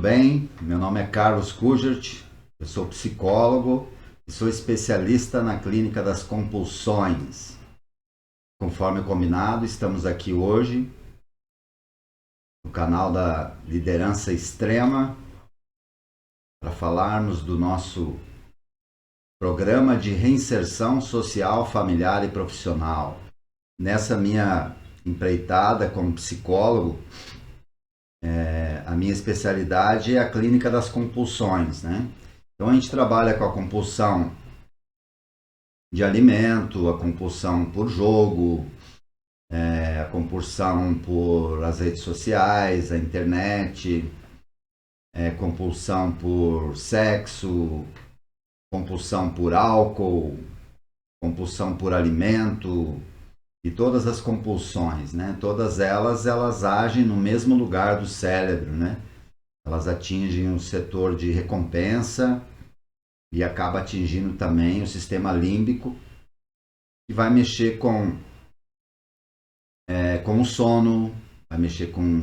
bem? Meu nome é Carlos Kujert, eu sou psicólogo e sou especialista na clínica das compulsões. Conforme combinado, estamos aqui hoje no canal da Liderança Extrema para falarmos do nosso programa de reinserção social, familiar e profissional. Nessa minha empreitada como psicólogo, a minha especialidade é a clínica das compulsões, né? Então a gente trabalha com a compulsão de alimento, a compulsão por jogo, a compulsão por as redes sociais, a internet, compulsão por sexo, compulsão por álcool, compulsão por alimento e todas as compulsões, né? Todas elas agem no mesmo lugar do cérebro, né? Elas atingem o setor de recompensa e acaba atingindo também o sistema límbico, que vai mexer com o sono, vai mexer com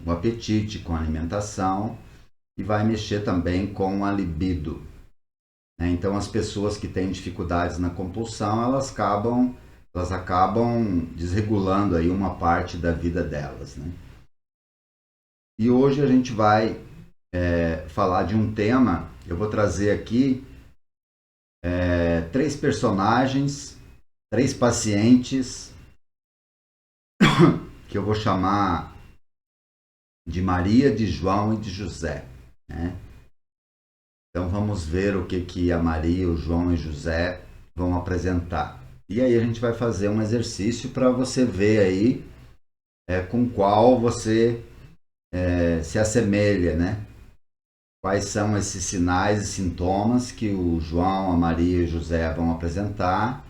o apetite, com a alimentação e vai mexer também com a libido. Né? Então as pessoas que têm dificuldades na compulsão, elas acabam desregulando aí uma parte da vida delas. Né? E hoje a gente vai falar de um tema, eu vou trazer aqui 3 personagens, 3 pacientes, que eu vou chamar de Maria, de João e de José. Né? Então vamos ver o que a Maria, o João e o José vão apresentar. E aí a gente vai fazer um exercício para você ver aí com qual você se assemelha, né? Quais são esses sinais e sintomas que o João, a Maria e o José vão apresentar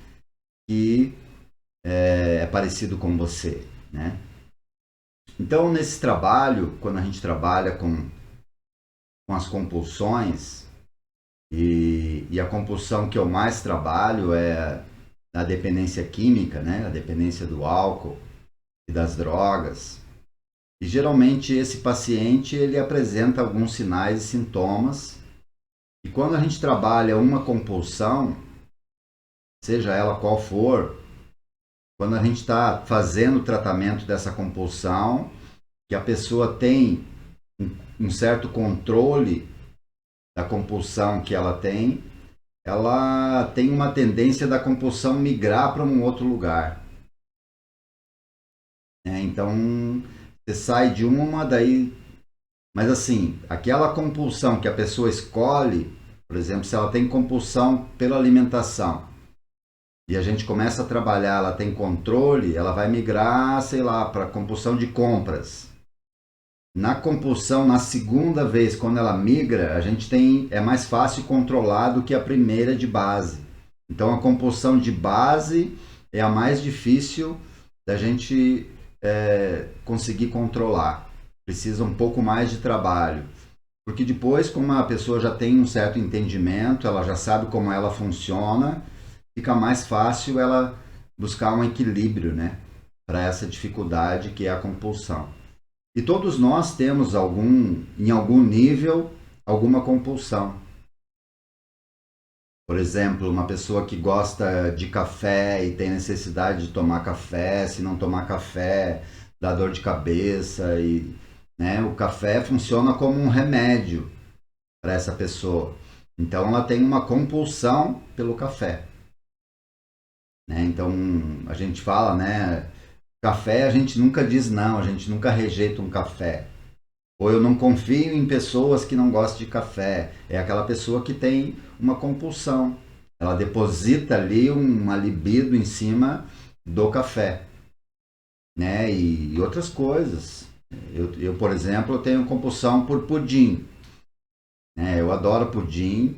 que é parecido com você, né? Então, nesse trabalho, quando a gente trabalha com as compulsões, e a compulsão que eu mais trabalho é a dependência química, né? A dependência do álcool e das drogas. E geralmente esse paciente ele apresenta alguns sinais e sintomas. E quando a gente trabalha uma compulsão, seja ela qual for, quando a gente está fazendo o tratamento dessa compulsão, que a pessoa tem um certo controle da compulsão que ela tem uma tendência da compulsão migrar para um outro lugar. Então, você sai de uma, daí... Mas assim, aquela compulsão que a pessoa escolhe, por exemplo, se ela tem compulsão pela alimentação, e a gente começa a trabalhar, ela tem controle, ela vai migrar, sei lá, para a compulsão de compras. Na compulsão, na segunda vez, quando ela migra, é mais fácil controlar do que a primeira de base. Então, a compulsão de base é a mais difícil da gente conseguir controlar. Precisa um pouco mais de trabalho. Porque depois, como a pessoa já tem um certo entendimento, ela já sabe como ela funciona, fica mais fácil ela buscar um equilíbrio, né, para essa dificuldade que é a compulsão. E todos nós temos em algum nível, alguma compulsão. Por exemplo, uma pessoa que gosta de café e tem necessidade de tomar café, se não tomar café, dá dor de cabeça. Né, o café funciona como um remédio para essa pessoa. Então, ela tem uma compulsão pelo café. Né? Então, a gente fala, né? Café a gente nunca diz não, a gente nunca rejeita um café. Ou eu não confio em pessoas que não gostam de café. É aquela pessoa que tem uma compulsão. Ela deposita ali uma libido em cima do café. Né? E outras coisas. Eu, por exemplo, eu tenho compulsão por pudim. Né? Eu adoro pudim.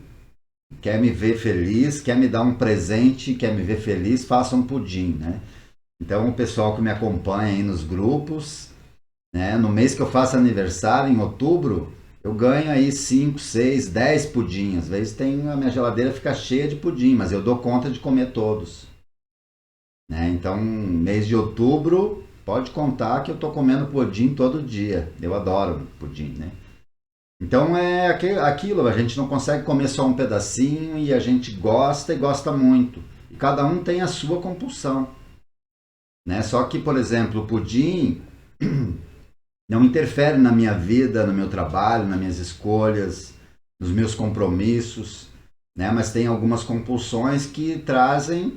Quer me ver feliz, quer me dar um presente, quer me ver feliz, faça um pudim. Né? Então, o pessoal que me acompanha aí nos grupos, né, no mês que eu faço aniversário, em outubro, eu ganho aí 5, 6, 10 pudim. Às vezes a minha geladeira fica cheia de pudim, mas eu dou conta de comer todos. Né? Então, mês de outubro, pode contar que eu estou comendo pudim todo dia. Eu adoro pudim, né? Então é aquilo, a gente não consegue comer só um pedacinho e a gente gosta e gosta muito. E cada um tem a sua compulsão, né? Só que, por exemplo, o pudim não interfere na minha vida, no meu trabalho, nas minhas escolhas, nos meus compromissos, né? Mas tem algumas compulsões que trazem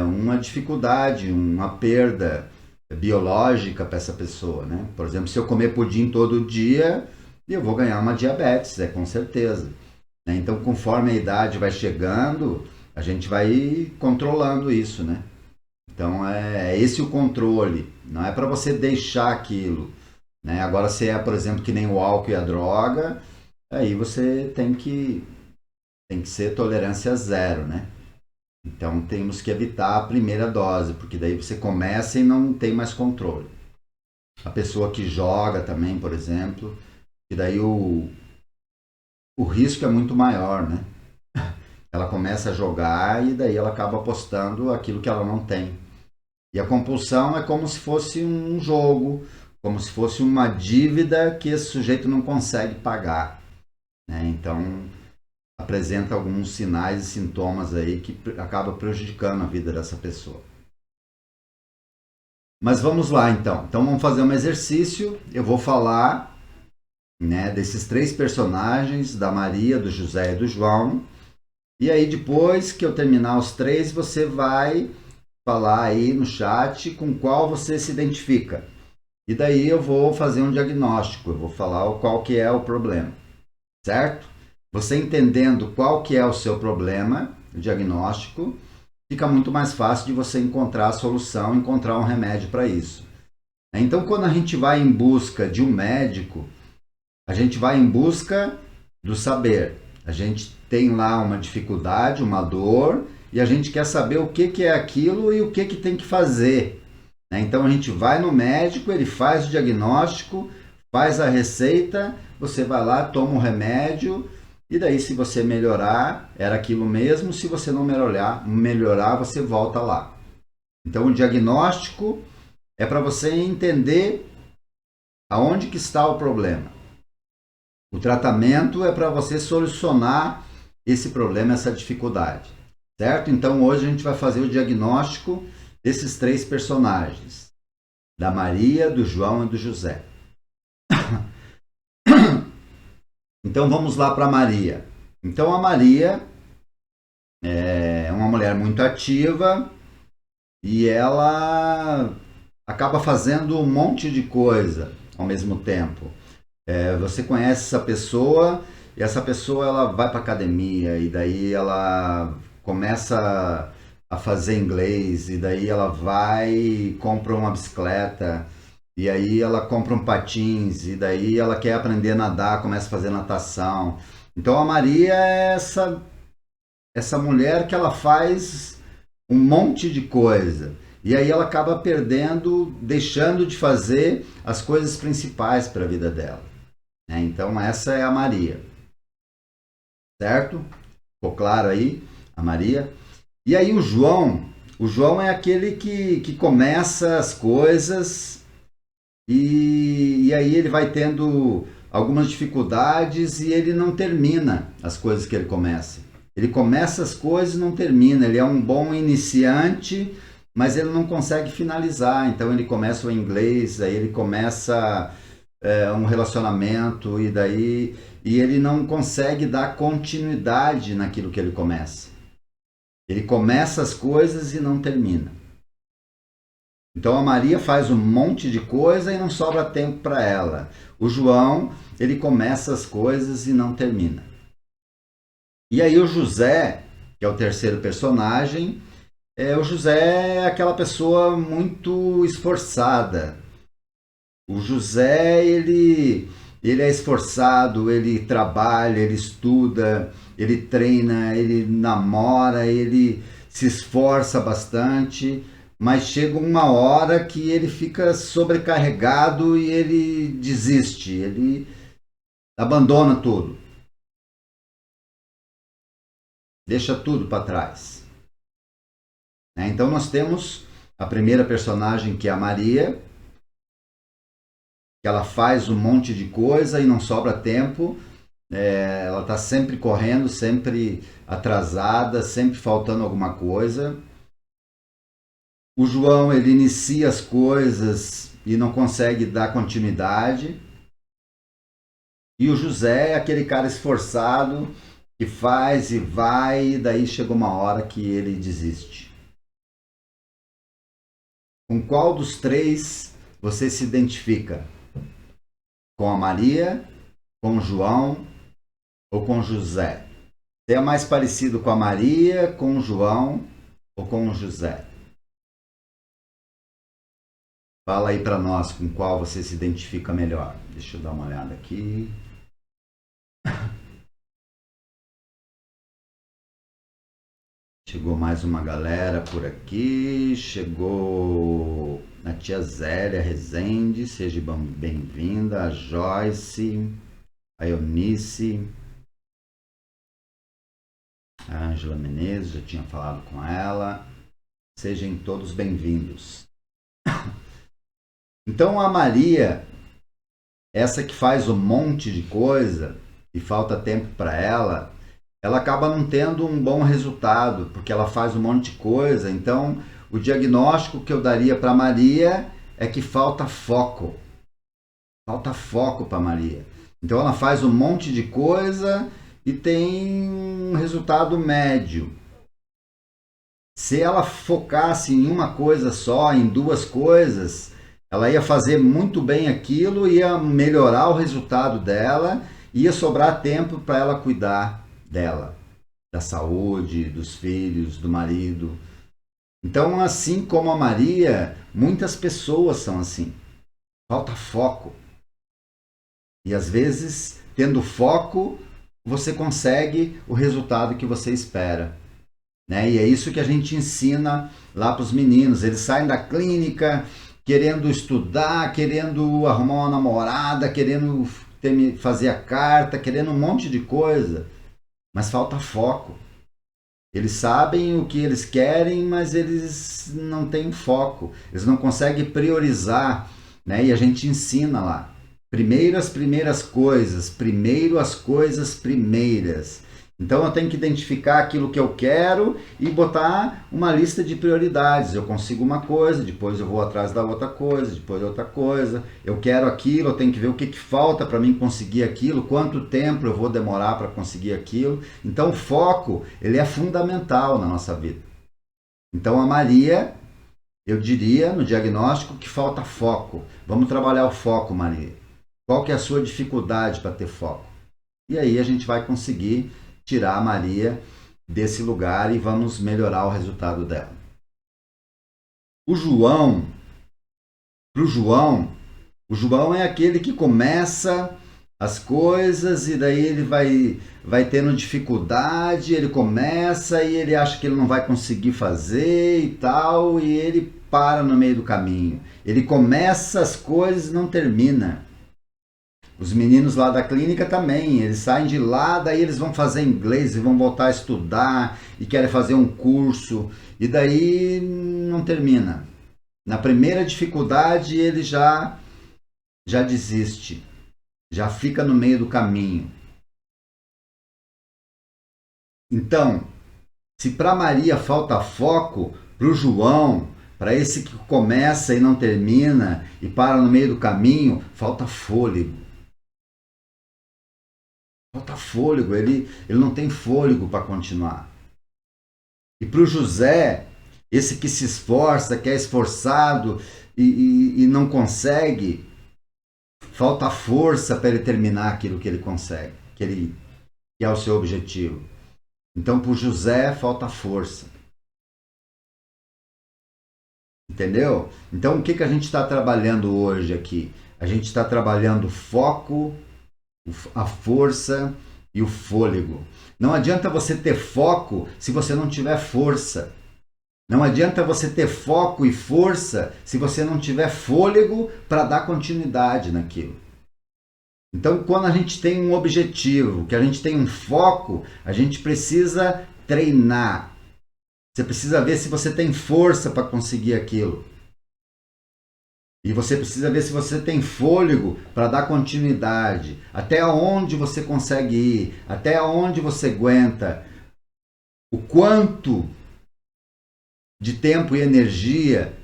uma dificuldade, uma perda biológica para essa pessoa, né? Por exemplo, se eu comer pudim todo dia, eu vou ganhar uma diabetes, com certeza, né? Então, conforme a idade vai chegando, a gente vai controlando isso, né? Então, é esse o controle. Não é para você deixar aquilo, né? Agora, se é, por exemplo, que nem o álcool e a droga, aí você tem que ser tolerância zero, né? Então temos que evitar a primeira dose, porque daí você começa e não tem mais controle. A pessoa que joga também, por exemplo, e daí o risco é muito maior, né? Ela começa a jogar e daí ela acaba apostando aquilo que ela não tem. E a compulsão é como se fosse um jogo, como se fosse uma dívida que esse sujeito não consegue pagar, né? Então apresenta alguns sinais e sintomas aí que acaba prejudicando a vida dessa pessoa. Mas vamos lá então. Então vamos fazer um exercício. Eu vou falar, né, desses três personagens, da Maria, do José e do João. E aí depois que eu terminar os três, você vai falar aí no chat com qual você se identifica. E daí eu vou fazer um diagnóstico, eu vou falar qual que é o problema, certo? Você entendendo qual que é o seu problema, o diagnóstico, fica muito mais fácil de você encontrar a solução, encontrar um remédio para isso. Então, quando a gente vai em busca de um médico, a gente vai em busca do saber. A gente tem lá uma dificuldade, uma dor, e a gente quer saber o que é aquilo e o que tem que fazer. Então, a gente vai no médico, ele faz o diagnóstico, faz a receita, você vai lá, toma o remédio, e daí, se você melhorar, era aquilo mesmo. Se você não melhorar, você volta lá. Então, o diagnóstico é para você entender aonde que está o problema. O tratamento é para você solucionar esse problema, essa dificuldade, certo? Então, hoje a gente vai fazer o diagnóstico desses três personagens, da Maria, do João e do José. Então, vamos lá para a Maria. Então, a Maria é uma mulher muito ativa e ela acaba fazendo um monte de coisa ao mesmo tempo. Você conhece essa pessoa e essa pessoa ela vai para academia e daí ela começa a fazer inglês e daí ela vai e compra uma bicicleta e aí ela compra um patins e daí ela quer aprender a nadar, começa a fazer natação. Então a Maria é essa mulher que ela faz um monte de coisa. E aí ela acaba perdendo, deixando de fazer as coisas principais para a vida dela. Então essa é a Maria. Certo? Ficou claro aí? A Maria. E aí o João é aquele que começa as coisas e aí ele vai tendo algumas dificuldades e ele não termina as coisas que ele começa. Ele começa as coisas e não termina. Ele é um bom iniciante, mas ele não consegue finalizar. Então ele começa o inglês, aí ele começa um relacionamento e ele não consegue dar continuidade naquilo que ele começa. Ele começa as coisas e não termina. Então a Maria faz um monte de coisa e não sobra tempo para ela. O João, ele começa as coisas e não termina. E aí o José, que é o terceiro personagem, o José é aquela pessoa muito esforçada. O José, ele é esforçado, ele trabalha, ele estuda, ele treina, ele namora, ele se esforça bastante, mas chega uma hora que ele fica sobrecarregado e ele desiste, ele abandona tudo, deixa tudo para trás. Então nós temos a primeira personagem, que é a Maria, que ela faz um monte de coisa e não sobra tempo. Ela está sempre correndo, sempre atrasada, sempre faltando alguma coisa. O João, ele inicia as coisas e não consegue dar continuidade. E o José é aquele cara esforçado que faz e vai, e daí chega uma hora que ele desiste. Com qual dos três você se identifica? Com a Maria, com o João ou com o José? Você é mais parecido com a Maria, com o João ou com o José? Fala aí para nós com qual você se identifica melhor. Deixa eu dar uma olhada aqui. Chegou mais uma galera por aqui. Chegou a tia Zélia Rezende, seja bem-vinda. A Joyce, a Eunice, a Ângela Menezes, já tinha falado com ela. Sejam todos bem-vindos. Então a Maria, essa que faz um monte de coisa e falta tempo para ela acaba não tendo um bom resultado, porque ela faz um monte de coisa. Então, o diagnóstico que eu daria para Maria é que falta foco. Falta foco para Maria. Então, ela faz um monte de coisa e tem um resultado médio. Se ela focasse em uma coisa só, em duas coisas, ela ia fazer muito bem aquilo, ia melhorar o resultado dela, ia sobrar tempo para ela cuidar dela, da saúde, dos filhos, do marido. Então, assim como a Maria, muitas pessoas são assim. Falta foco. E às vezes, tendo foco, você consegue o resultado que você espera. Né? E é isso que a gente ensina lá para os meninos. Eles saem da clínica querendo estudar, querendo arrumar uma namorada, querendo fazer a carta, querendo um monte de coisa. Mas falta foco. Eles sabem o que eles querem, mas eles não têm foco. Eles não conseguem priorizar, né? E a gente ensina lá. Primeiro as primeiras coisas, primeiro as coisas primeiras. Então eu tenho que identificar aquilo que eu quero e botar uma lista de prioridades. Eu consigo uma coisa, depois eu vou atrás da outra coisa, depois outra coisa. Eu quero aquilo, eu tenho que ver o que falta para mim conseguir aquilo, quanto tempo eu vou demorar para conseguir aquilo. Então o foco, ele é fundamental na nossa vida. Então a Maria, eu diria no diagnóstico que falta foco. Vamos trabalhar o foco, Maria. Qual que é a sua dificuldade para ter foco? E aí a gente vai conseguir tirar a Maria desse lugar e vamos melhorar o resultado dela. O João é aquele que começa as coisas e daí ele vai tendo dificuldade, ele começa e ele acha que ele não vai conseguir fazer e tal, e ele para no meio do caminho. Ele começa as coisas e não termina. Os meninos lá da clínica também, eles saem de lá, daí eles vão fazer inglês e vão voltar a estudar e querem fazer um curso e daí não termina. Na primeira dificuldade ele já desiste, já fica no meio do caminho. Então, se para Maria falta foco, para o João, para esse que começa e não termina e para no meio do caminho, falta fôlego. Falta fôlego, ele não tem fôlego para continuar. E para o José, esse que se esforça, que é esforçado e não consegue, falta força para ele terminar aquilo que ele consegue, que é o seu objetivo. Então, para o José, falta força. Entendeu? Então, o que a gente está trabalhando hoje aqui? A gente está trabalhando foco, a força e o fôlego. Não adianta você ter foco se você não tiver força. Não adianta você ter foco e força se você não tiver fôlego para dar continuidade naquilo. Então, quando a gente tem um objetivo, que a gente tem um foco, a gente precisa treinar. Você precisa ver se você tem força para conseguir aquilo. E você precisa ver se você tem fôlego para dar continuidade. Até onde você consegue ir, até onde você aguenta, o quanto de tempo e energia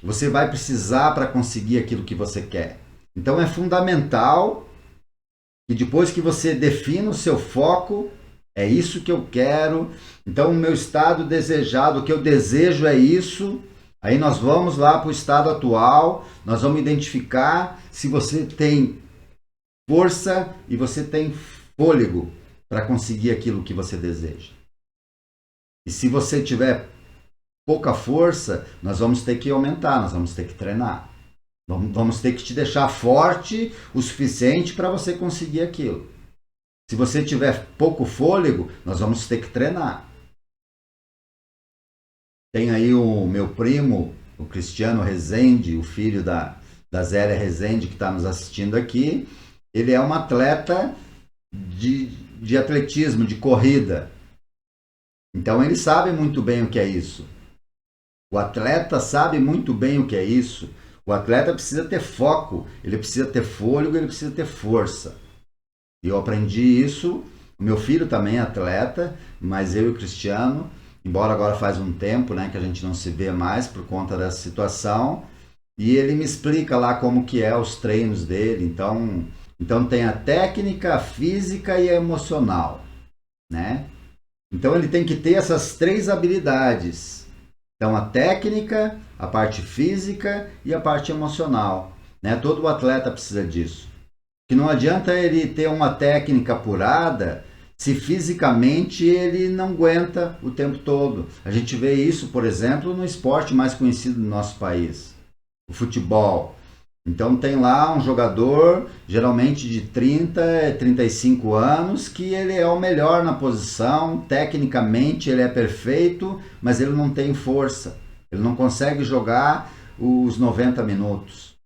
você vai precisar para conseguir aquilo que você quer. Então é fundamental que depois que você defina o seu foco, é isso que eu quero, então o meu estado desejado, o que eu desejo é isso. Aí nós vamos lá para o estado atual, nós vamos identificar se você tem força e você tem fôlego para conseguir aquilo que você deseja. E se você tiver pouca força, nós vamos ter que aumentar, nós vamos ter que treinar. Vamos ter que te deixar forte o suficiente para você conseguir aquilo. Se você tiver pouco fôlego, nós vamos ter que treinar. Tem aí o meu primo, o Cristiano Rezende, o filho da Zélia Rezende, que está nos assistindo aqui. Ele é um atleta de atletismo, de corrida. Então ele sabe muito bem o que é isso. O atleta sabe muito bem o que é isso. O atleta precisa ter foco, ele precisa ter fôlego, ele precisa ter força. E eu aprendi isso. O meu filho também é atleta, mas eu e o Cristiano, embora agora faz um tempo, né, que a gente não se vê mais por conta dessa situação, e ele me explica lá como que é os treinos dele. Então tem a técnica, a física e a emocional, né? Então ele tem que ter essas três habilidades. Então a técnica, a parte física e a parte emocional, né? Todo atleta precisa disso. Que não adianta ele ter uma técnica apurada se fisicamente ele não aguenta o tempo todo. A gente vê isso, por exemplo, no esporte mais conhecido do nosso país, o futebol. Então tem lá um jogador, geralmente de 30, 35 anos, que ele é o melhor na posição, tecnicamente ele é perfeito, mas ele não tem força. Ele não consegue jogar os 90 minutos.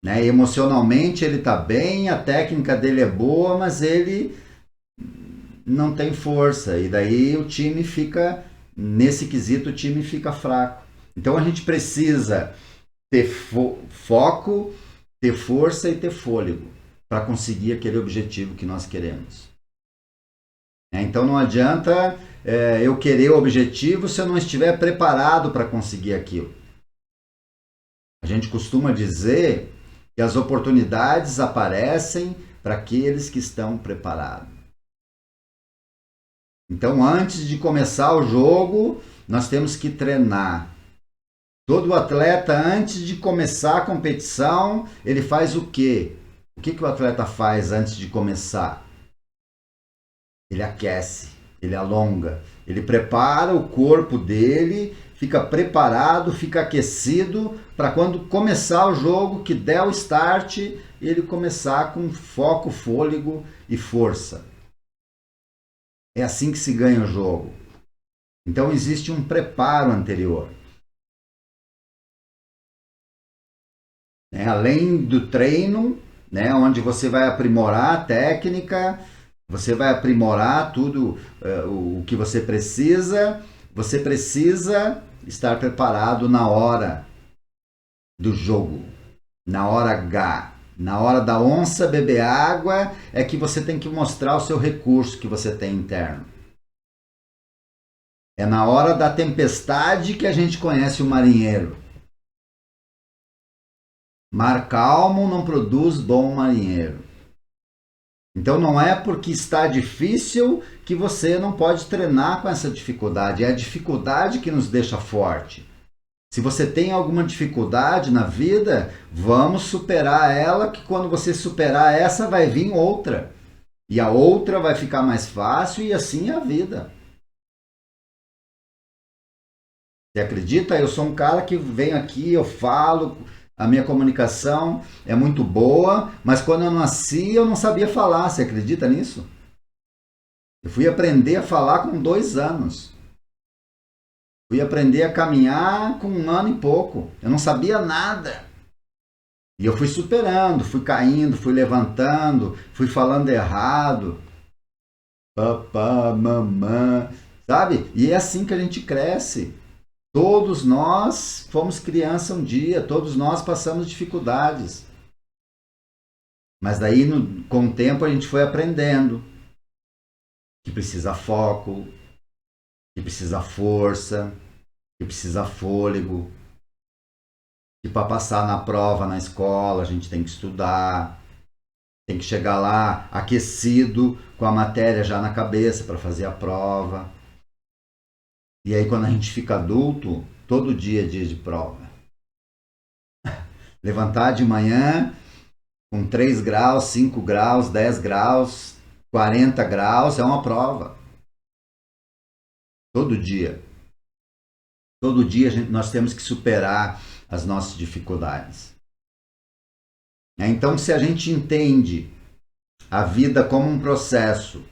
Né? Emocionalmente ele está bem, a técnica dele é boa, mas ele não tem força. E daí o time fica, nesse quesito, o time fica fraco. Então a gente precisa ter foco, ter força e ter fôlego para conseguir aquele objetivo que nós queremos. Então não adianta eu querer o objetivo se eu não estiver preparado para conseguir aquilo. A gente costuma dizer que as oportunidades aparecem para aqueles que estão preparados. Então, antes de começar o jogo, nós temos que treinar. Todo atleta, antes de começar a competição, ele faz o quê? O que o atleta faz antes de começar? Ele aquece, ele alonga, ele prepara o corpo dele, fica preparado, fica aquecido para quando começar o jogo, que der o start, ele começar com foco, fôlego e força. É assim que se ganha o jogo. Então existe um preparo anterior. Além do treino, né, onde você vai aprimorar a técnica, você vai aprimorar tudo o que você precisa estar preparado na hora do jogo, na hora H, na hora da onça beber água, é que você tem que mostrar o seu recurso que você tem interno. É na hora da tempestade que a gente conhece o marinheiro. Mar calmo não produz bom marinheiro. Então não é porque está difícil que você não pode treinar com essa dificuldade. É a dificuldade que nos deixa forte. Se você tem alguma dificuldade na vida, vamos superar ela, que quando você superar essa vai vir outra. E a outra vai ficar mais fácil e assim é a vida. Você acredita? Eu sou um cara que venho aqui, eu falo, a minha comunicação é muito boa, mas quando eu nasci eu não sabia falar. Você acredita nisso? Eu fui aprender a falar com 2 anos. Fui aprender a caminhar com 1 ano e pouco. Eu não sabia nada. E eu fui superando, fui caindo, fui levantando, fui falando errado. Papá, mamã, sabe? E é assim que a gente cresce. Todos nós fomos criança um dia, todos nós passamos dificuldades. Mas daí, com o tempo, a gente foi aprendendo que precisa foco, que precisa força, que precisa fôlego, que para passar na prova na escola a gente tem que estudar, tem que chegar lá aquecido, com a matéria já na cabeça para fazer a prova. E aí quando a gente fica adulto, todo dia é dia de prova. Levantar de manhã com 3 graus, 5 graus, 10 graus, 40 graus é uma prova. Todo dia. Todo dia nós temos que superar as nossas dificuldades. Então, se a gente entende a vida como um processo,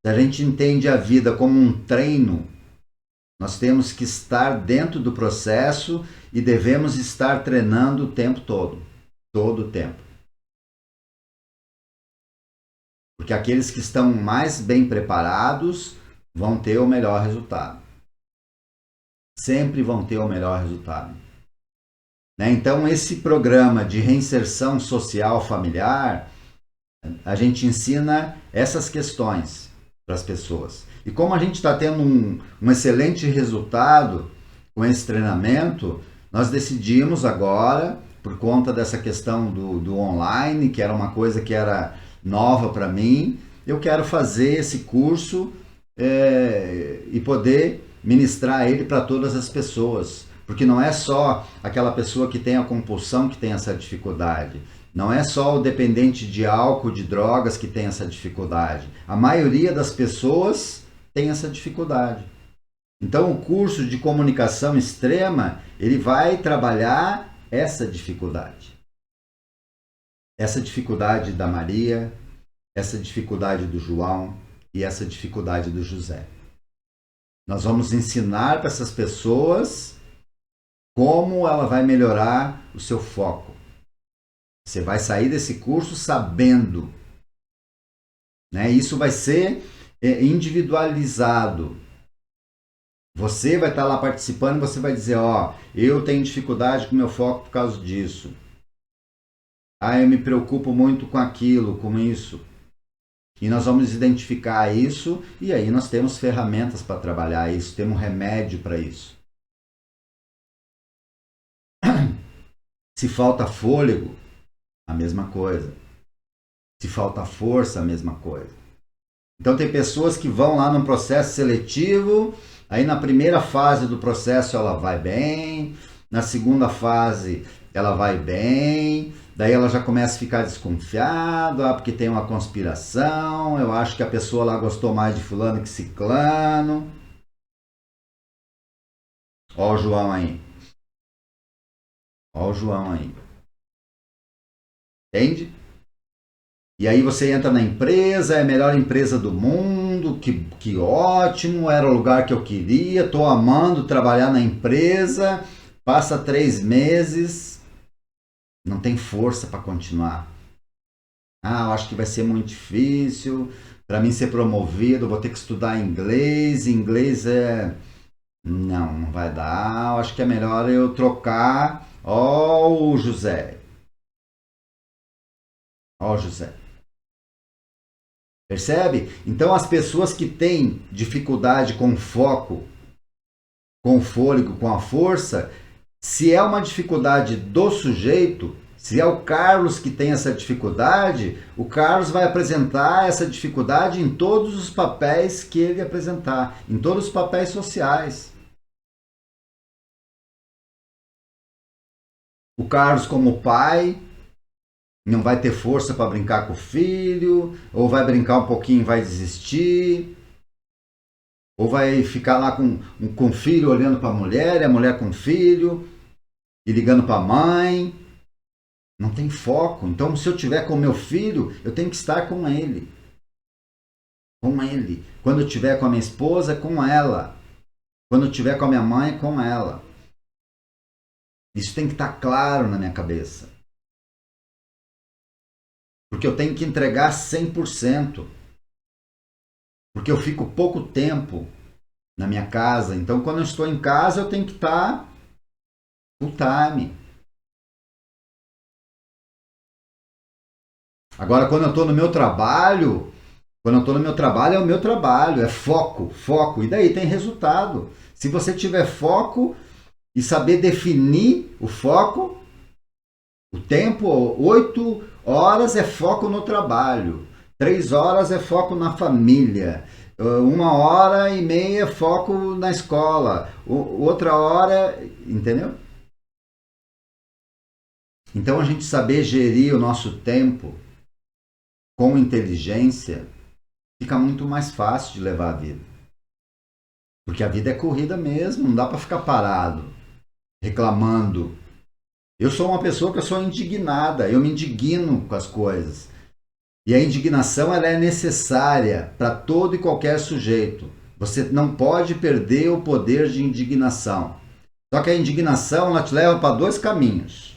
se a gente entende a vida como um treino, nós temos que estar dentro do processo e devemos estar treinando o tempo todo. Todo o tempo. Porque aqueles que estão mais bem preparados vão ter o melhor resultado. Sempre vão ter o melhor resultado. Então, esse programa de reinserção social familiar, a gente ensina essas questões para as pessoas. E como a gente está tendo um excelente resultado com esse treinamento, nós decidimos agora, por conta dessa questão do online, que era uma coisa que era nova para mim, eu quero fazer esse curso e poder ministrar ele para todas as pessoas. Porque não é só aquela pessoa que tem a compulsão que tem essa dificuldade. Não é só o dependente de álcool, de drogas que tem essa dificuldade. A maioria das pessoas tem essa dificuldade. Então, o curso de comunicação extrema, ele vai trabalhar essa dificuldade. Essa dificuldade da Maria, essa dificuldade do João e essa dificuldade do José. Nós vamos ensinar para essas pessoas como ela vai melhorar o seu foco. Você vai sair desse curso sabendo. Isso vai ser individualizado. Você vai estar lá participando e você vai dizer, eu tenho dificuldade com o meu foco por causa disso. Eu me preocupo muito com aquilo, com isso. E nós vamos identificar isso e aí nós temos ferramentas para trabalhar isso, temos remédio para isso. Se falta fôlego, a mesma coisa. Se falta força, a mesma coisa. Então tem pessoas que vão lá num processo seletivo, aí na primeira fase do processo ela vai bem, na segunda fase ela vai bem, daí ela já começa a ficar desconfiada, porque tem uma conspiração, eu acho que a pessoa lá gostou mais de fulano que ciclano. Ó o João aí. Ó o João aí. Entende? E aí você entra na empresa, é a melhor empresa do mundo, que ótimo, era o lugar que eu queria, estou amando trabalhar na empresa, passa 3 meses, não tem força para continuar. Eu acho que vai ser muito difícil, para mim ser promovido, vou ter que estudar inglês não vai dar, eu acho que é melhor eu trocar. Ó o José. Ó o José. Percebe? Então as pessoas que têm dificuldade com foco, com o fôlego, com a força, se é uma dificuldade do sujeito, se é o Carlos que tem essa dificuldade, o Carlos vai apresentar essa dificuldade em todos os papéis que ele apresentar, em todos os papéis sociais. O Carlos como pai não vai ter força para brincar com o filho, ou vai brincar um pouquinho e vai desistir, ou vai ficar lá com o filho olhando para a mulher, e a mulher com o filho, e ligando para a mãe. Não tem foco. Então, se eu tiver com o meu filho, eu tenho que estar com ele. Com ele. Quando eu tiver com a minha esposa, com ela. Quando eu tiver com a minha mãe, com ela. Isso tem que estar claro na minha cabeça. Porque eu tenho que entregar 100%. Porque eu fico pouco tempo na minha casa. Então, quando eu estou em casa, eu tenho que estar full time. Agora, quando eu estou no meu trabalho, é o meu trabalho, é foco, foco. E daí tem resultado. Se você tiver foco e saber definir o foco, o tempo, 8 horas é foco no trabalho, 3 horas é foco na família, 1 hora e meia é foco na escola, outra hora, entendeu? Então a gente saber gerir o nosso tempo com inteligência fica muito mais fácil de levar a vida. Porque a vida é corrida mesmo, não dá para ficar parado, reclamando. Eu sou uma pessoa que eu sou indignada, eu me indigno com as coisas. E a indignação ela é necessária para todo e qualquer sujeito. Você não pode perder o poder de indignação. Só que a indignação ela te leva para 2 caminhos.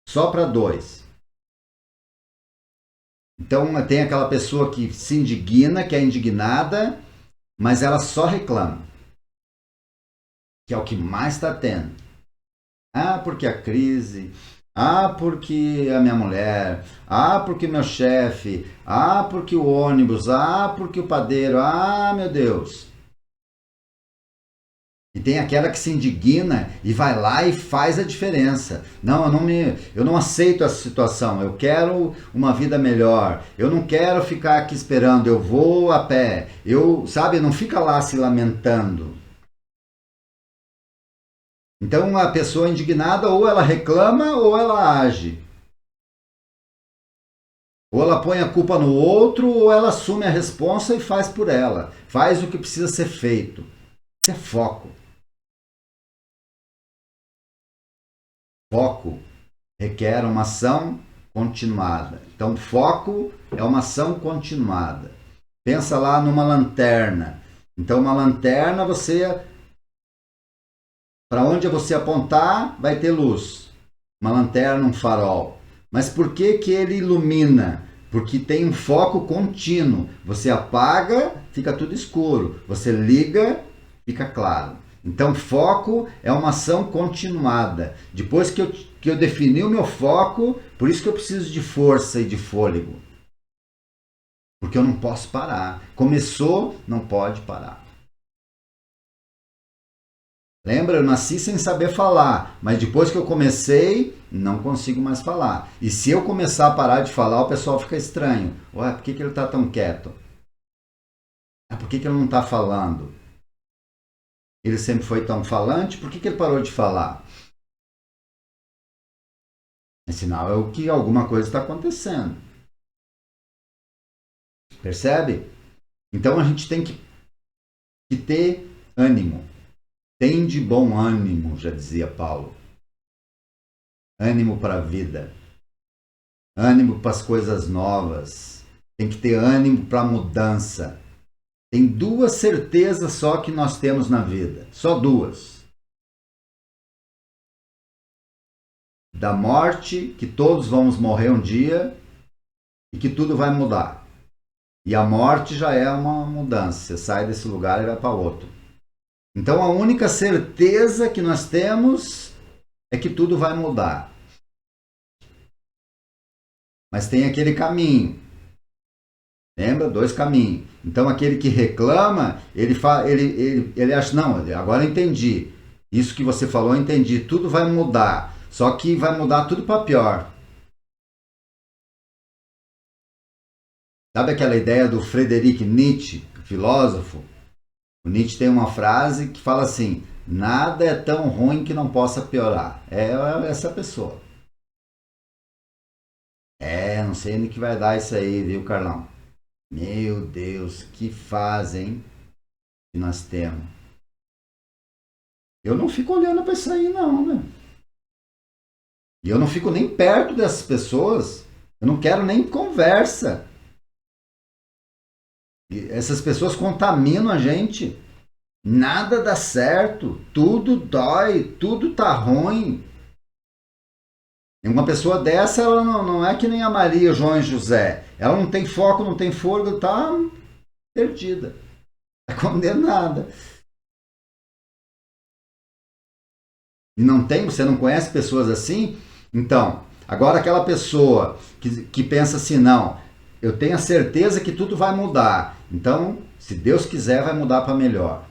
Só para 2. Então tem aquela pessoa que se indigna, que é indignada, mas ela só reclama. Que é o que mais está tendo. Ah, porque a crise. Ah, porque a minha mulher. Ah, porque meu chefe. Ah, porque o ônibus. Ah, porque o padeiro. Ah, meu Deus. E tem aquela que se indigna e vai lá e faz a diferença. Não, eu não aceito essa situação. Eu quero uma vida melhor. Eu não quero ficar aqui esperando. Eu vou a pé. Sabe, não fica lá se lamentando. Então a pessoa indignada ou ela reclama ou ela age. Ou ela põe a culpa no outro ou ela assume a responsa e faz por ela. Faz o que precisa ser feito. Isso é foco. Foco requer uma ação continuada. Então, foco é uma ação continuada. Pensa lá numa lanterna. Então, uma lanterna, para onde você apontar, vai ter luz. Uma lanterna, um farol. Mas por que que ele ilumina? Porque tem um foco contínuo. Você apaga, fica tudo escuro. Você liga, fica claro. Então, foco é uma ação continuada. Depois que eu defini o meu foco, por isso que eu preciso de força e de fôlego. Porque eu não posso parar. Começou, não pode parar. Lembra? Eu nasci sem saber falar, mas depois que eu comecei, não consigo mais falar. E se eu começar a parar de falar, o pessoal fica estranho. Ué, por que ele está tão quieto? Por que ele não está falando? Ele sempre foi tão falante, por que ele parou de falar? É sinal que alguma coisa está acontecendo. Percebe? Então a gente tem que ter ânimo. Tem de bom ânimo, já dizia Paulo. Ânimo para a vida. Ânimo para as coisas novas. Tem que ter ânimo para a mudança. Tem 2 certezas só que nós temos na vida. Só 2. Da morte, que todos vamos morrer um dia e que tudo vai mudar. E a morte já é uma mudança. Você sai desse lugar e vai para outro. Então a única certeza que nós temos é que tudo vai mudar. Mas tem aquele caminho. Lembra? 2 caminhos. Então aquele que reclama, ele acha, não, agora eu entendi. Isso que você falou, eu entendi. Tudo vai mudar. Só que vai mudar tudo para pior. Sabe aquela ideia do Friedrich Nietzsche, filósofo? O Nietzsche tem uma frase que fala assim: nada é tão ruim que não possa piorar. É essa pessoa. Não sei no que vai dar isso aí, viu, Carlão? Meu Deus, que fase, hein? Que nós temos. Eu não fico olhando para isso aí, não, né? E eu não fico nem perto dessas pessoas. Eu não quero nem conversa. E essas pessoas contaminam a gente. Nada dá certo. Tudo dói. Tudo tá ruim. E uma pessoa dessa, ela não é que nem a Maria, o João e José. Ela não tem foco, não tem fôlego, tá perdida. Tá condenada. E não tem, você não conhece pessoas assim? Então, agora aquela pessoa que pensa assim, não, eu tenho a certeza que tudo vai mudar. Então, se Deus quiser, vai mudar para melhor.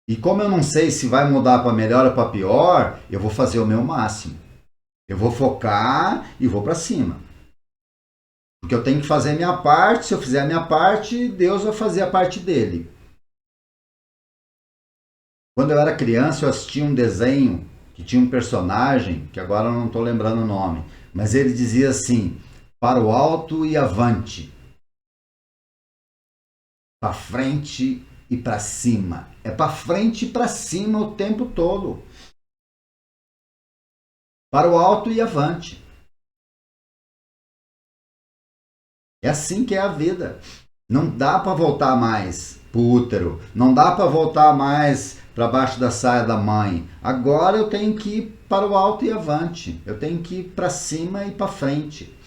E como eu não sei se vai mudar para melhor ou para pior, eu vou fazer o meu máximo. Eu vou focar e vou para cima. Porque eu tenho que fazer a minha parte. Se eu fizer a minha parte, Deus vai fazer a parte dele. Quando eu era criança, eu assistia um desenho que tinha um personagem, que agora eu não estou lembrando o nome, mas ele dizia assim: para o alto e avante, para frente e para cima. É para frente e para cima o tempo todo. Para o alto e avante. É assim que é a vida. Não dá para voltar mais pro útero. Não dá para voltar mais para baixo da saia da mãe. Agora eu tenho que ir para o alto e avante. Eu tenho que ir para cima e para frente.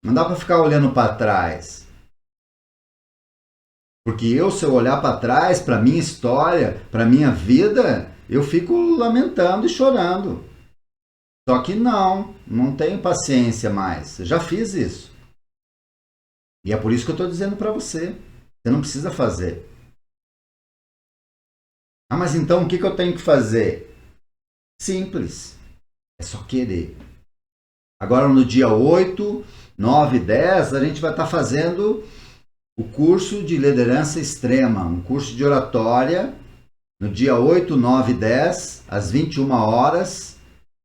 Não dá para ficar olhando para trás. Porque eu, se eu olhar para trás, para minha história, para minha vida, eu fico lamentando e chorando. Só que não tenho paciência mais. Eu já fiz isso. E é por isso que eu estou dizendo para você. Você não precisa fazer. Ah, mas então o que eu tenho que fazer? Simples. É só querer. Agora no dia 8, 9 e 10, a gente vai estar fazendo o curso de liderança extrema, um curso de oratória, no dia 8, 9 e 10, às 21 horas,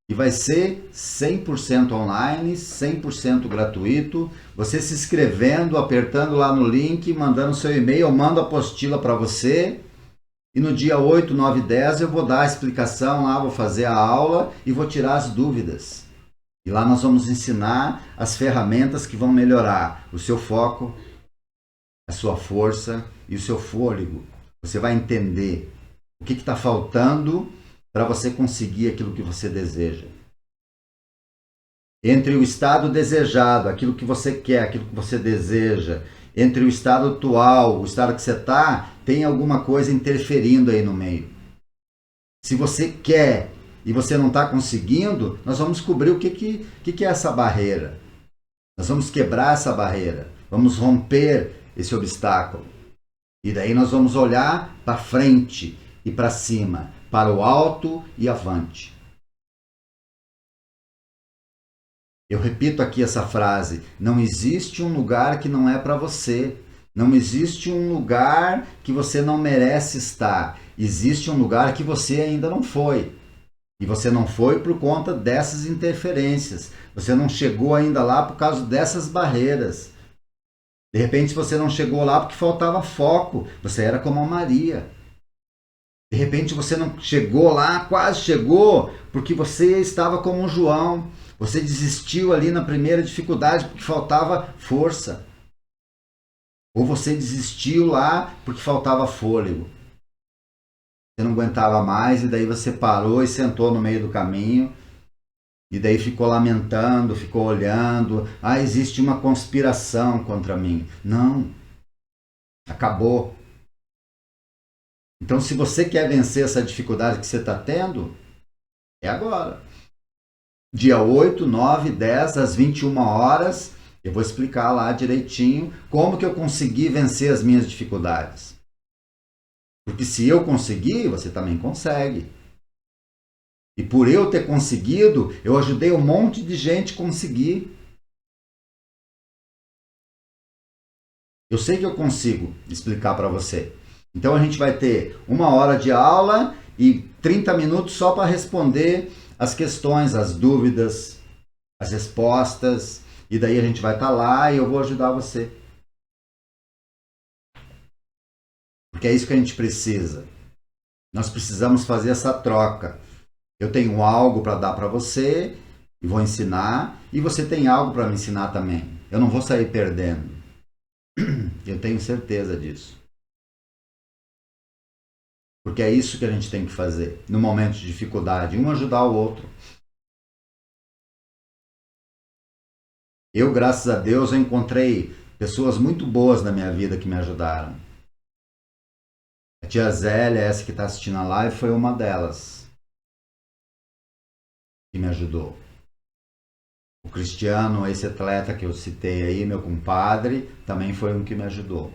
e vai ser 100% online, 100% gratuito. Você se inscrevendo, apertando lá no link, mandando seu e-mail, eu mando a apostila para você. E no dia 8, 9 e 10 eu vou dar a explicação lá, vou fazer a aula e vou tirar as dúvidas. E lá nós vamos ensinar as ferramentas que vão melhorar o seu foco, a sua força e o seu fôlego. Você vai entender o que está faltando para você conseguir aquilo que você deseja. Entre o estado desejado, aquilo que você quer, aquilo que você deseja, entre o estado atual, o estado que você está, tem alguma coisa interferindo aí no meio. Se você quer e você não está conseguindo, nós vamos descobrir o que é essa barreira. Nós vamos quebrar essa barreira, vamos romper esse obstáculo. E daí nós vamos olhar para frente e para cima, para o alto e avante. Eu repito aqui essa frase: não existe um lugar que não é para você. Não existe um lugar que você não merece estar. Existe um lugar que você ainda não foi. E você não foi por conta dessas interferências. Você não chegou ainda lá por causa dessas barreiras. De repente você não chegou lá porque faltava foco. Você era como a Maria. De repente você não chegou lá, quase chegou, porque você estava como o João. Você desistiu ali na primeira dificuldade porque faltava força. Ou você desistiu lá porque faltava fôlego. Você não aguentava mais e daí você parou e sentou no meio do caminho. E daí ficou lamentando, ficou olhando. Ah, existe uma conspiração contra mim. Não. Acabou. Então, se você quer vencer essa dificuldade que você está tendo, é agora. Dia 8, 9, 10, às 21 horas, eu vou explicar lá direitinho como que eu consegui vencer as minhas dificuldades. Porque se eu conseguir, você também consegue. E por eu ter conseguido, eu ajudei um monte de gente a conseguir. Eu sei que eu consigo explicar para você. Então a gente vai ter 1 hora de aula e 30 minutos só para responder as questões, as dúvidas, as respostas. E daí a gente vai estar lá e eu vou ajudar você. Porque é isso que a gente precisa. Nós precisamos fazer essa troca. Eu tenho algo para dar para você e vou ensinar, e você tem algo para me ensinar também. Eu não vou sair perdendo. Eu tenho certeza disso. Porque é isso que a gente tem que fazer no momento de dificuldade, um ajudar o outro. Eu, graças a Deus, eu encontrei pessoas muito boas na minha vida que me ajudaram. A tia Zélia, essa que está assistindo a live, foi uma delas. que me ajudou. O Cristiano, esse atleta que eu citei aí, meu compadre, também foi um que me ajudou.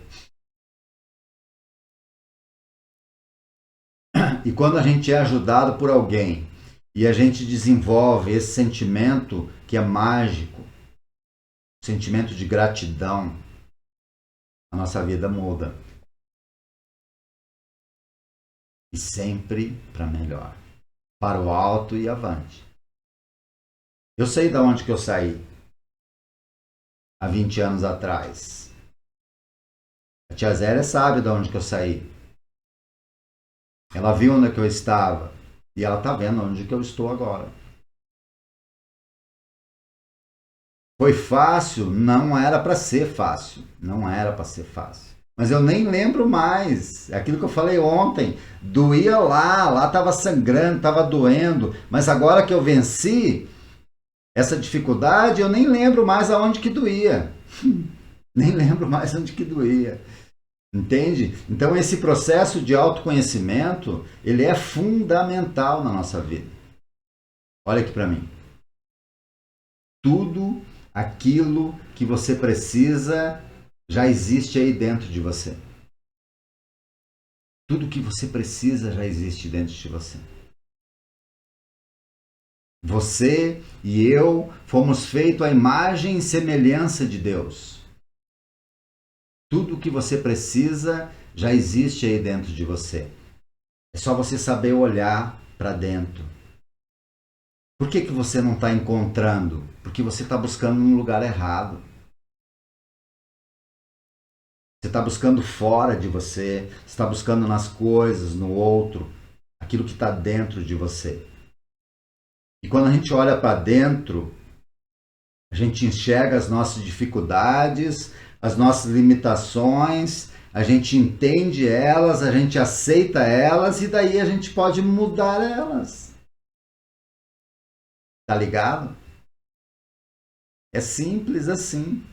E quando a gente é ajudado por alguém e a gente desenvolve esse sentimento que é mágico, sentimento de gratidão, a nossa vida muda. E sempre para melhor, para o alto e avante. Eu sei de onde que eu saí há 20 anos atrás. A tia Zélia sabe de onde que eu saí. Ela viu onde é que eu estava e ela está vendo onde que eu estou agora. Foi fácil? Não era para ser fácil. Não era para ser fácil. Mas eu nem lembro mais. Aquilo que eu falei ontem, doía lá estava sangrando, estava doendo. Mas agora que eu venci essa dificuldade, eu nem lembro mais aonde que doía. Nem lembro mais onde que doía. Entende? Então esse processo de autoconhecimento, ele é fundamental na nossa vida. Olha aqui para mim. Tudo aquilo que você precisa já existe aí dentro de você. Tudo que você precisa já existe dentro de você. Você e eu fomos feitos à imagem e semelhança de Deus. Tudo que você precisa já existe aí dentro de você. É só você saber olhar para dentro. Por que você não está encontrando? Porque você está buscando num lugar errado. Você está buscando fora de você, você está buscando nas coisas, no outro, aquilo que está dentro de você. E quando a gente olha para dentro, a gente enxerga as nossas dificuldades, as nossas limitações, a gente entende elas, a gente aceita elas e daí a gente pode mudar elas. Tá ligado? É simples assim.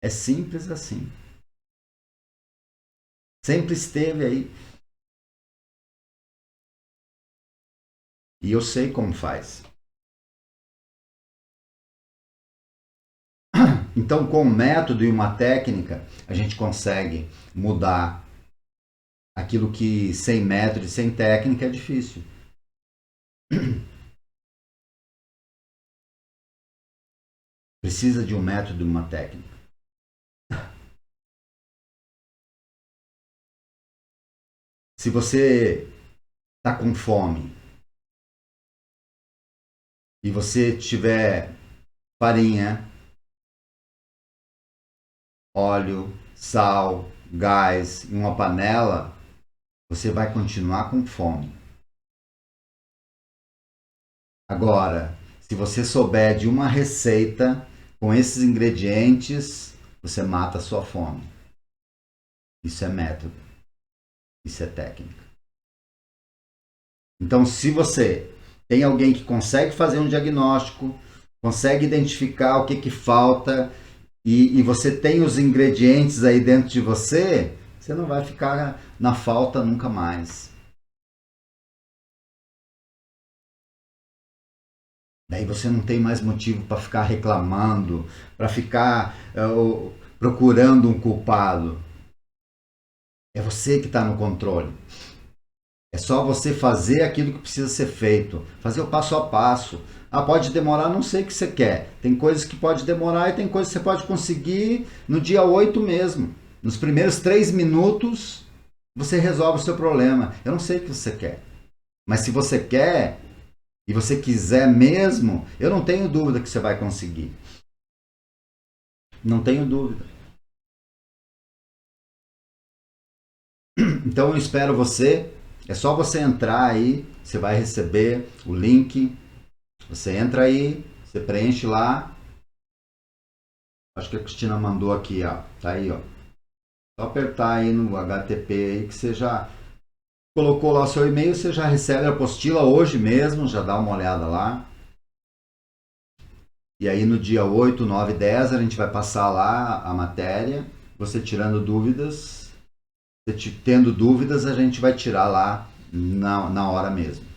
É simples assim. Sempre esteve aí. E eu sei como faz. Então, com um método e uma técnica, a gente consegue mudar aquilo que sem método e sem técnica é difícil. Precisa de um método e uma técnica. Se você está com fome e você tiver farinha, óleo, sal, gás em uma panela, você vai continuar com fome. Agora, se você souber de uma receita com esses ingredientes, você mata a sua fome. Isso é método. Isso é técnica. Então, se você tem alguém que consegue fazer um diagnóstico, consegue identificar o que falta e você tem os ingredientes aí dentro de você, você não vai ficar na falta nunca mais. Daí você não tem mais motivo para ficar reclamando, para ficar procurando um culpado. É você que está no controle. É só você fazer aquilo que precisa ser feito. Fazer o passo a passo. Ah, pode demorar, não sei o que você quer. Tem coisas que pode demorar e tem coisas que você pode conseguir no dia 8 mesmo. Nos primeiros 3 minutos, você resolve o seu problema. Eu não sei o que você quer. Mas se você quer e você quiser mesmo, eu não tenho dúvida que você vai conseguir. Não tenho dúvida. Então eu espero você. É só você entrar aí, você vai receber o link. Você entra aí, você preenche lá. Acho que a Cristina mandou aqui, ó. Tá aí, ó. Só apertar aí no HTTP aí que você já colocou lá o seu e-mail, você já recebe a apostila hoje mesmo, já dá uma olhada lá. E aí no dia 8, 9, 10 a gente vai passar lá a matéria, você tirando dúvidas, você tendo dúvidas a gente vai tirar lá na hora mesmo.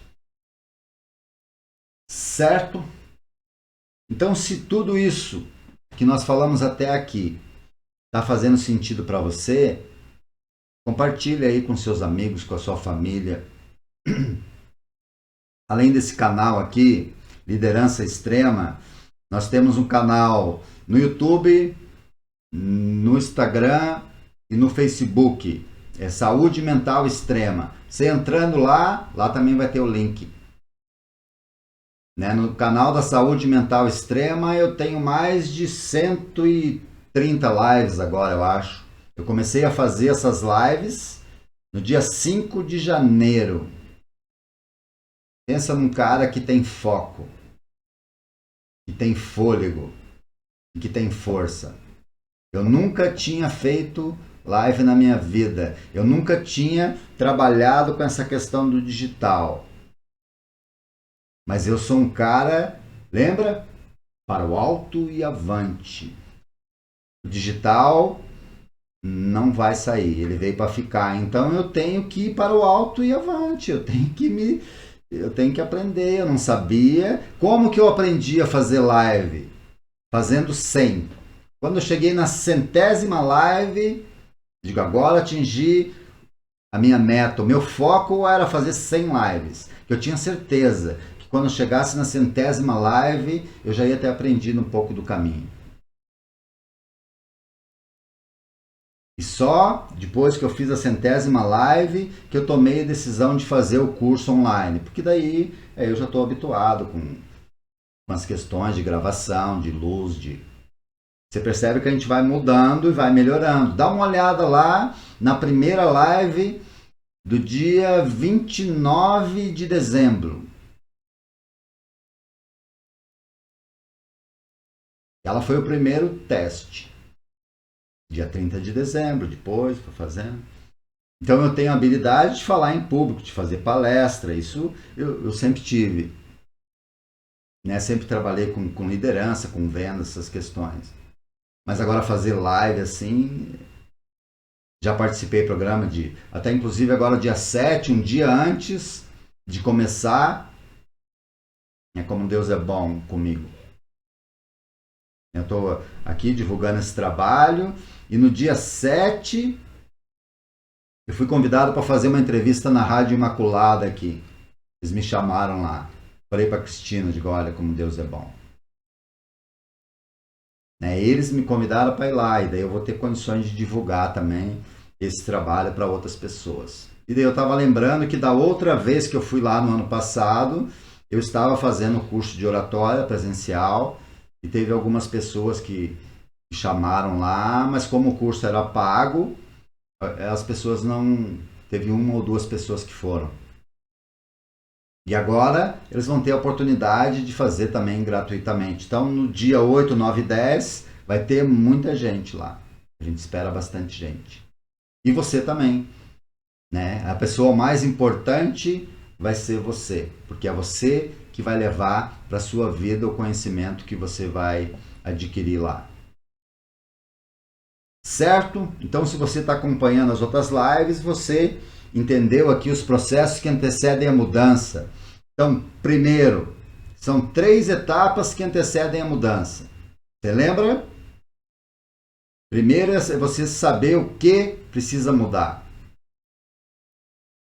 Certo? Então, se tudo isso que nós falamos até aqui está fazendo sentido para você, compartilhe aí com seus amigos, com a sua família. Além desse canal aqui, Liderança Extrema, nós temos um canal no YouTube, no Instagram e no Facebook. É Saúde Mental Extrema. Você entrando lá também vai ter o link. Né? No canal da Saúde Mental Extrema eu tenho mais de 130 lives agora, eu acho. Eu comecei a fazer essas lives no dia 5 de janeiro. Pensa num cara que tem foco, que tem fôlego, que tem força. Eu nunca tinha feito live na minha vida. Eu nunca tinha trabalhado com essa questão do digital. Mas eu sou um cara, lembra? Para o alto e avante. O digital não vai sair, ele veio para ficar. Então eu tenho que ir para o alto e avante. Eu tenho que aprender. Eu não sabia. Como que eu aprendi a fazer live? Fazendo 100. Quando eu cheguei na 100ª live, digo, agora atingi a minha meta. O meu foco era fazer 100 lives. Eu tinha certeza que quando eu chegasse na 100ª live, eu já ia ter aprendido um pouco do caminho. E só depois que eu fiz a 100ª live que eu tomei a decisão de fazer o curso online. Porque daí eu já estou habituado com as questões de gravação, de luz, Você percebe que a gente vai mudando e vai melhorando. Dá uma olhada lá na primeira live do dia 29 de dezembro. Ela foi o primeiro teste. Dia 30 de dezembro, depois foi fazendo. Então eu tenho a habilidade de falar em público, de fazer palestra. Isso eu sempre tive. Né? Sempre trabalhei com liderança, com vendas, essas questões. Mas agora fazer live assim, já participei do programa até inclusive agora dia 7, um dia antes de começar, como Deus é bom comigo. Eu estou aqui divulgando esse trabalho e no dia 7 eu fui convidado para fazer uma entrevista na Rádio Imaculada aqui. Eles me chamaram lá. Falei para a Cristina, digo, olha como Deus é bom. Eles me convidaram para ir lá e daí eu vou ter condições de divulgar também esse trabalho para outras pessoas. E daí eu estava lembrando que da outra vez que eu fui lá no ano passado, eu estava fazendo o curso de oratória presencial e teve algumas pessoas que me chamaram lá, mas como o curso era pago, as pessoas não... Teve uma ou duas pessoas que foram. E agora eles vão ter a oportunidade de fazer também gratuitamente. Então, no dia 8, 9 e 10, vai ter muita gente lá. A gente espera bastante gente. E você também. Né? A pessoa mais importante vai ser você. Porque é você que vai levar para a sua vida o conhecimento que você vai adquirir lá. Certo? Então, se você está acompanhando as outras lives, você entendeu aqui os processos que antecedem a mudança. Então, primeiro, são 3 etapas que antecedem a mudança. Você lembra? Primeiro é você saber o que precisa mudar.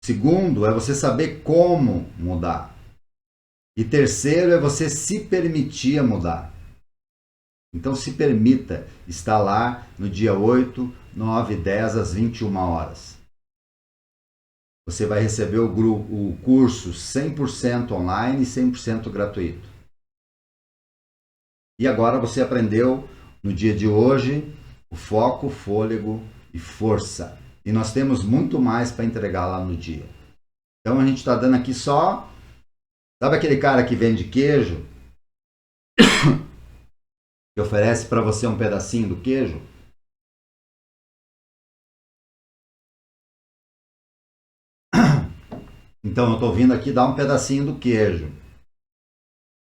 Segundo é você saber como mudar. E terceiro é você se permitir mudar. Então, se permita estar lá no dia 8, 9 e 10 às 21 horas. Você vai receber o curso 100% online e 100% gratuito. E agora você aprendeu, no dia de hoje, o foco, fôlego e força. E nós temos muito mais para entregar lá no dia. Então a gente está dando aqui só... Sabe aquele cara que vende queijo? Que oferece para você um pedacinho do queijo? Então eu estou vindo aqui dar um pedacinho do queijo.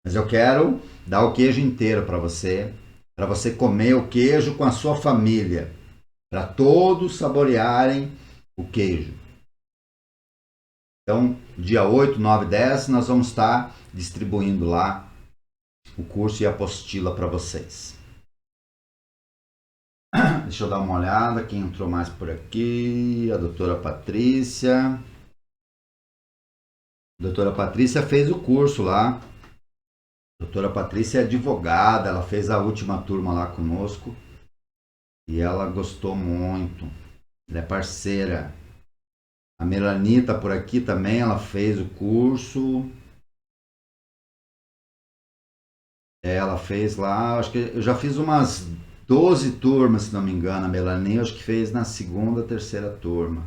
Mas eu quero dar o queijo inteiro para você comer o queijo com a sua família, para todos saborearem o queijo. Então, dia 8, 9, 10, nós vamos estar distribuindo lá o curso e a apostila para vocês. Deixa eu dar uma olhada, quem entrou mais por aqui, a doutora Patrícia. A doutora Patrícia fez o curso lá. A doutora Patrícia é advogada, ela fez a última turma lá conosco e ela gostou muito. Ela é parceira. A Melanie tá por aqui também, ela fez o curso. Ela fez lá, acho que eu já fiz umas 12 turmas, se não me engano. A Melanie acho que fez na segunda, terceira turma.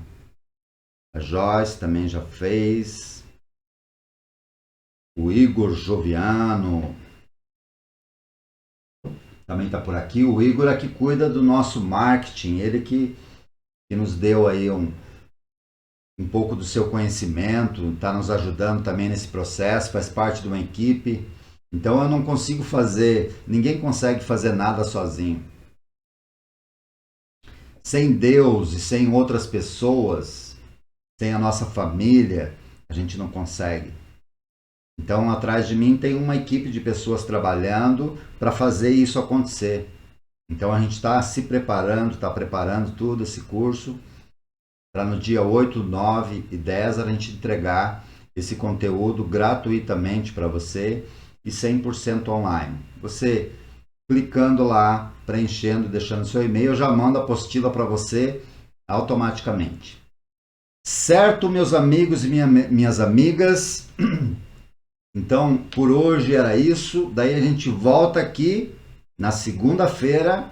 A Joyce também já fez. O Igor Joviano também está por aqui. O Igor é que cuida do nosso marketing. Ele que nos deu aí um pouco do seu conhecimento, está nos ajudando também nesse processo, faz parte de uma equipe. Então eu não consigo fazer, ninguém consegue fazer nada sozinho. Sem Deus e sem outras pessoas, sem a nossa família, a gente não consegue. Então, atrás de mim tem uma equipe de pessoas trabalhando para fazer isso acontecer. Então, a gente está se preparando, está preparando tudo esse curso para no dia 8, 9 e 10 a gente entregar esse conteúdo gratuitamente para você e 100% online. Você clicando lá, preenchendo, deixando seu e-mail, eu já mando a apostila para você automaticamente. Certo, meus amigos e minhas amigas? Então, por hoje era isso. Daí a gente volta aqui na segunda-feira,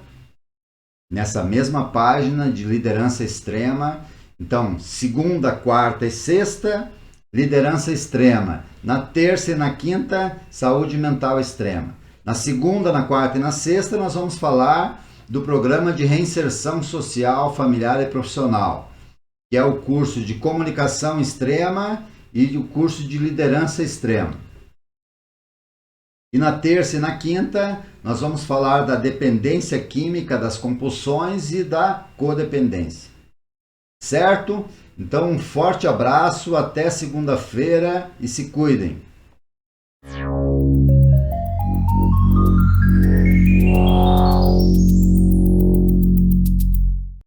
nessa mesma página de liderança extrema. Então, segunda, quarta e sexta, liderança extrema. Na terça e na quinta, saúde mental extrema. Na segunda, na quarta e na sexta, nós vamos falar do programa de reinserção social, familiar e profissional, que é o curso de comunicação extrema e o curso de liderança extrema. E na terça e na quinta, nós vamos falar da dependência química, das compulsões e da codependência. Certo? Então, um forte abraço, até segunda-feira e se cuidem.